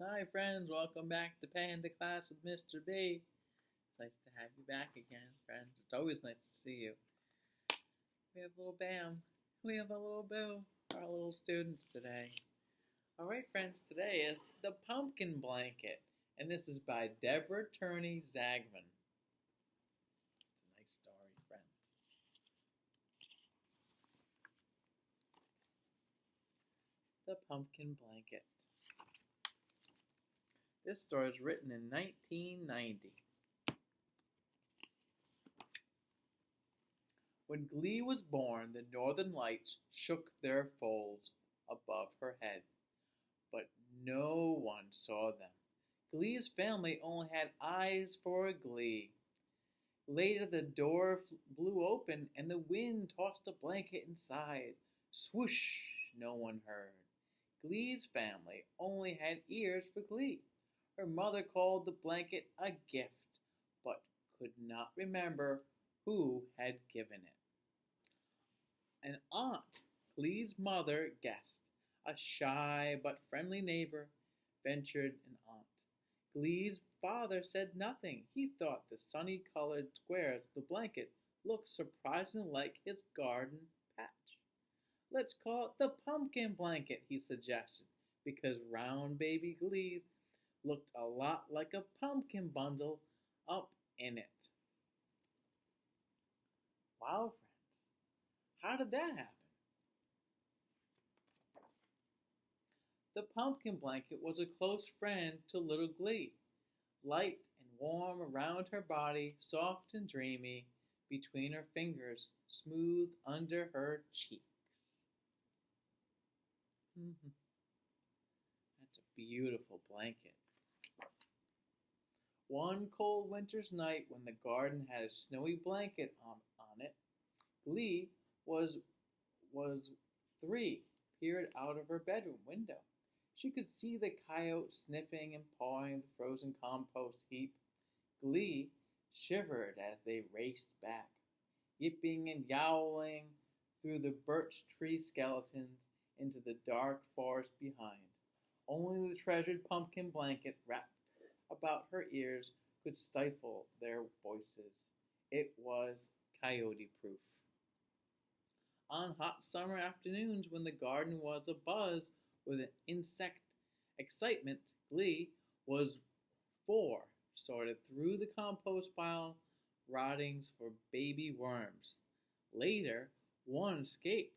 Hi, friends. Welcome back to Panda Class with Mr. B. It's nice to have you back again, friends. It's always nice to see you. We have little Bam. We have a little Boo, our little students today. All right, friends. Today is The Pumpkin Blanket, and this is by Deborah Turney Zagwyn. It's a nice story, friends. The Pumpkin Blanket. This story was written in 1990. When Glee was born, the northern lights shook their folds above her head, but no one saw them. Glee's family only had eyes for Glee. Later, the door blew open and the wind tossed a blanket inside. Swoosh! No one heard. Glee's family only had ears for Glee. Her mother called the blanket a gift, but could not remember who had given it. An aunt, Glee's mother, guessed. A shy but friendly neighbor ventured an aunt. Glee's father said nothing. He thought the sunny-colored squares of the blanket looked surprisingly like his garden patch. Let's call it the pumpkin blanket, he suggested, because round baby Glee looked a lot like a pumpkin bundle up in it. Wow, friends, how did that happen? The pumpkin blanket was a close friend to little Glee, light and warm around her body, soft and dreamy between her fingers, smooth under her cheeks. That's a beautiful blanket. One cold winter's night, when the garden had a snowy blanket on it, Glee was 3 peered out of her bedroom window. She could see the coyote sniffing and pawing the frozen compost heap. Glee shivered as they raced back, yipping and yowling through the birch tree skeletons into the dark forest behind. Only the treasured pumpkin blanket wrapped about her ears could stifle their voices. It was coyote-proof. On hot summer afternoons, when the garden was abuzz with an insect excitement, Glee was 4 sorted through the compost pile, rottings for baby worms. Later, one escaped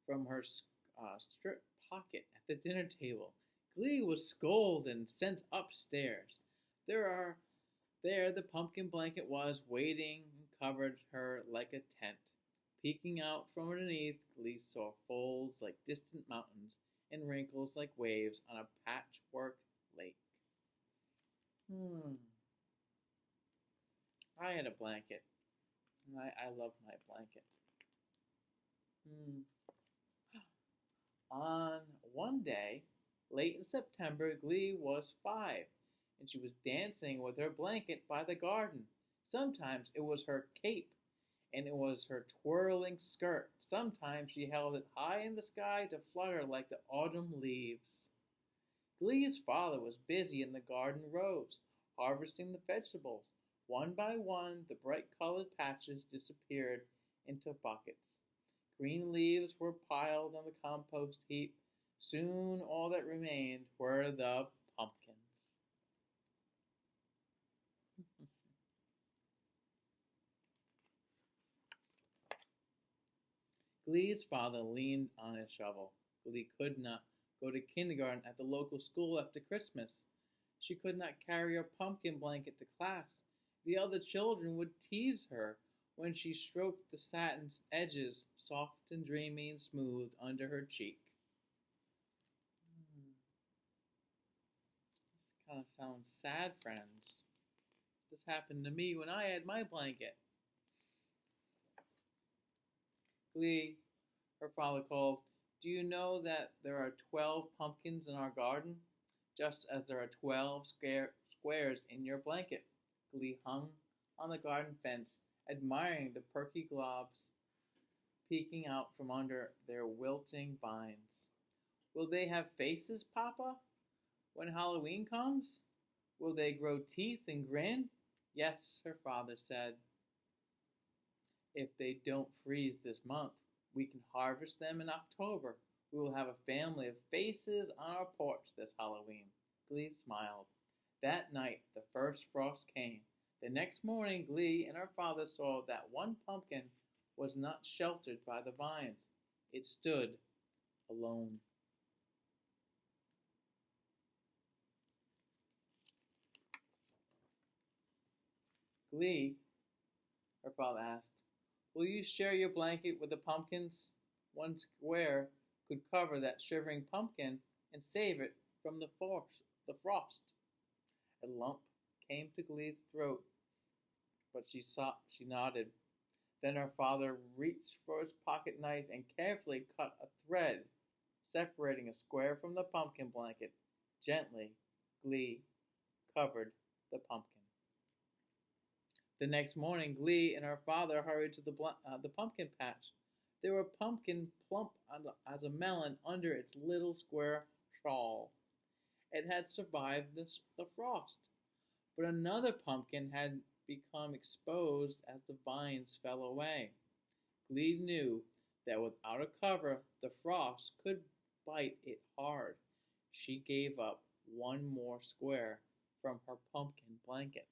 from her strip pocket at the dinner table. Glee was scolded and sent upstairs. There the pumpkin blanket was, waiting and covered her like a tent. Peeking out from underneath, Glee saw folds like distant mountains and wrinkles like waves on a patchwork lake. I had a blanket. I love my blanket. On one day, late in September, Glee was 5, and she was dancing with her blanket by the garden. Sometimes it was her cape, and it was her twirling skirt. Sometimes she held it high in the sky to flutter like the autumn leaves. Glee's father was busy in the garden rows, harvesting the vegetables. One by one, the bright-colored patches disappeared into buckets. Green leaves were piled on the compost heap. Soon all that remained were the pumpkins. Glee's father leaned on his shovel. Glee could not go to kindergarten at the local school after Christmas. She could not carry her pumpkin blanket to class. The other children would tease her when she stroked the satin edges, soft and dreamy and smooth, under her cheek. This kind of sounds sad, friends. This happened to me when I had my blanket. Glee, her father called, "Do you know that there are 12 pumpkins in our garden? Just as there are 12 squares in your blanket." Glee hung on the garden fence, admiring the perky globs peeking out from under their wilting vines. "Will they have faces, Papa?" When Halloween comes, will they grow teeth and grin? Yes, her father said. If they don't freeze this month, we can harvest them in October. We will have a family of faces on our porch this Halloween. Glee smiled. That night, the first frost came. The next morning, Glee and her father saw that one pumpkin was not sheltered by the vines. It stood alone. Glee, her father asked, will you share your blanket with the pumpkins? One square could cover that shivering pumpkin and save it from the frost. A lump came to Glee's throat, but she nodded. Then her father reached for his pocket knife and carefully cut a thread, separating a square from the pumpkin blanket. Gently, Glee covered the pumpkin. The next morning, Glee and her father hurried to the pumpkin patch. There were pumpkin plump as a melon under its little square shawl. It had survived the frost, but another pumpkin had become exposed as the vines fell away. Glee knew that without a cover, the frost could bite it hard. She gave up one more square from her pumpkin blanket.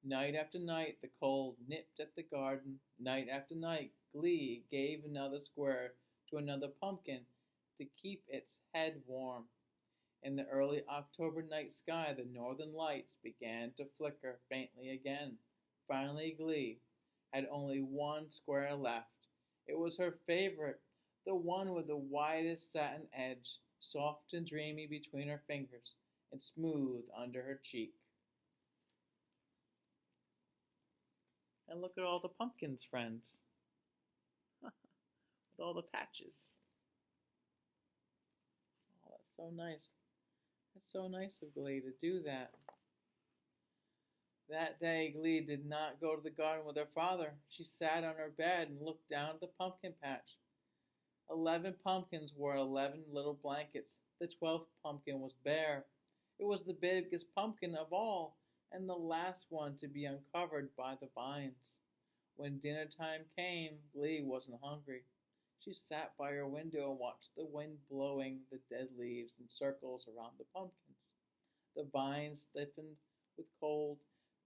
Night after night, the cold nipped at the garden. Night after night, Glee gave another square to another pumpkin to keep its head warm. In the early October night sky, the northern lights began to flicker faintly again. Finally, Glee had only one square left. It was her favorite, the one with the widest satin edge, soft and dreamy between her fingers, and smooth under her cheek. And look at all the pumpkins, friends, with all the patches. Oh, that's so nice. It's so nice of Glee to do that. That day, Glee did not go to the garden with her father. She sat on her bed and looked down at the pumpkin patch. 11 pumpkins wore 11 little blankets. The 12th pumpkin was bare. It was the biggest pumpkin of all, and the last one to be uncovered by the vines. When dinner time came, Glee wasn't hungry. She sat by her window and watched the wind blowing the dead leaves in circles around the pumpkins. The vines stiffened with cold.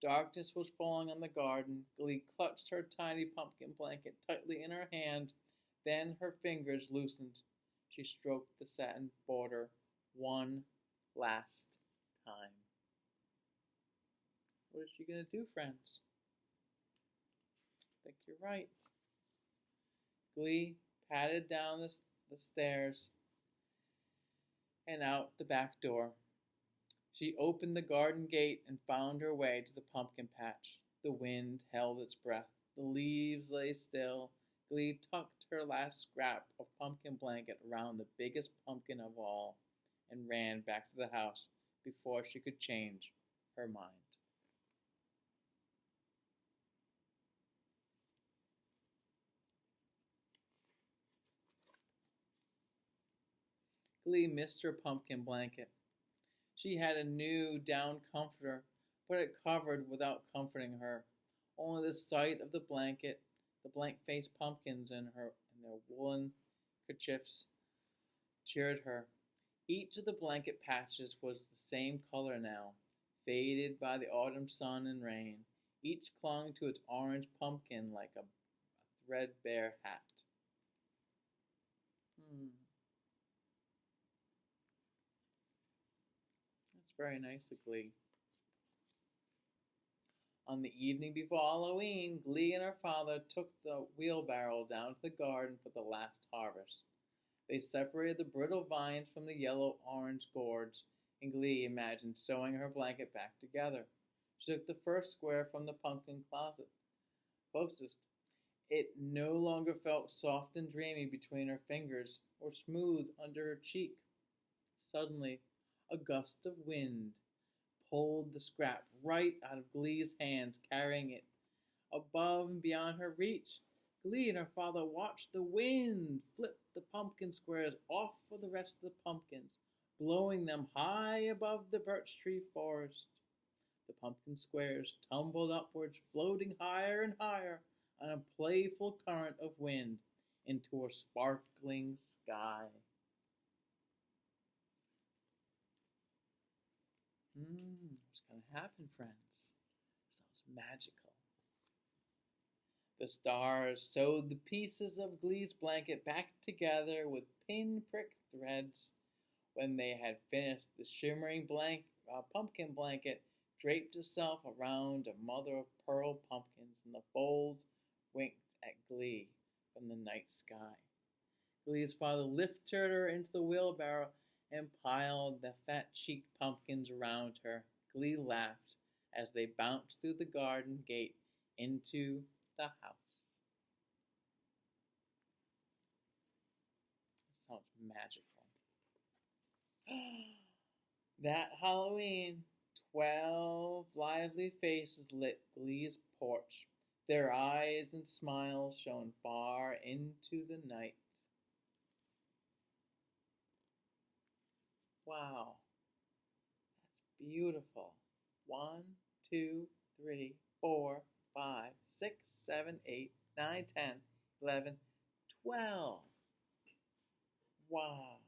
Darkness was falling on the garden. Glee clutched her tiny pumpkin blanket tightly in her hand. Then her fingers loosened. She stroked the satin border one last time. What is she going to do, friends? I think you're right. Glee padded down the stairs and out the back door. She opened the garden gate and found her way to the pumpkin patch. The wind held its breath. The leaves lay still. Glee tucked her last scrap of pumpkin blanket around the biggest pumpkin of all and ran back to the house before she could change her mind. Glee missed her pumpkin blanket. She had a new down comforter, but it covered without comforting her. Only the sight of the blanket, the blank-faced pumpkins in their woolen kerchiefs, cheered her. Each of the blanket patches was the same color now, faded by the autumn sun and rain. Each clung to its orange pumpkin like a threadbare hat. That's very nice of Glee. On the evening before Halloween, Glee and her father took the wheelbarrow down to the garden for the last harvest. They separated the brittle vines from the yellow-orange gourds, and Glee imagined sewing her blanket back together. She took the first square from the pumpkin closet closest. It no longer felt soft and dreamy between her fingers or smooth under her cheek. Suddenly, a gust of wind pulled the scrap right out of Glee's hands, carrying it above and beyond her reach. Glee and her father watched the wind flip the pumpkin squares off for the rest of the pumpkins, blowing them high above the birch tree forest. The pumpkin squares tumbled upwards, floating higher and higher on a playful current of wind into a sparkling sky. What's going to happen, friends? Sounds magical. The stars sewed the pieces of Glee's blanket back together with pinprick threads. When they had finished, the shimmering pumpkin blanket draped itself around a mother of pearl pumpkins, and the folds winked at Glee from the night sky. Glee's father lifted her into the wheelbarrow and piled the fat-cheeked pumpkins around her. Glee laughed as they bounced through the garden gate into the house. It sounds magical. That Halloween, 12 lively faces lit Glee's porch. Their eyes and smiles shone far into the night. Wow, that's beautiful. 1, 2, 3, 4, 5, 6, 7, 8, 9, 10, 11, 12. Wow.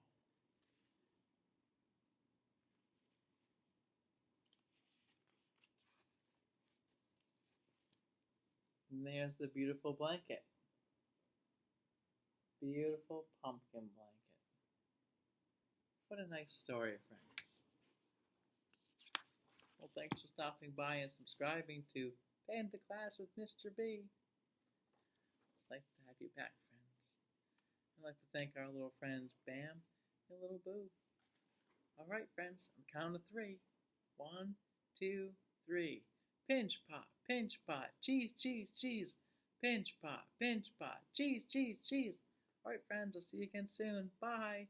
And there's the beautiful blanket. Beautiful pumpkin blanket. What a nice story, friends. Well, thanks for stopping by and subscribing to Panda Class with Mr. B. It's nice to have you back, friends. I'd like to thank our little friends Bam and Little Boo. All right, friends, on count of 3. 1, 2, 3. Pinch pot, cheese, cheese, cheese. Pinch pot, cheese, cheese, cheese. All right, friends, I'll see you again soon. Bye.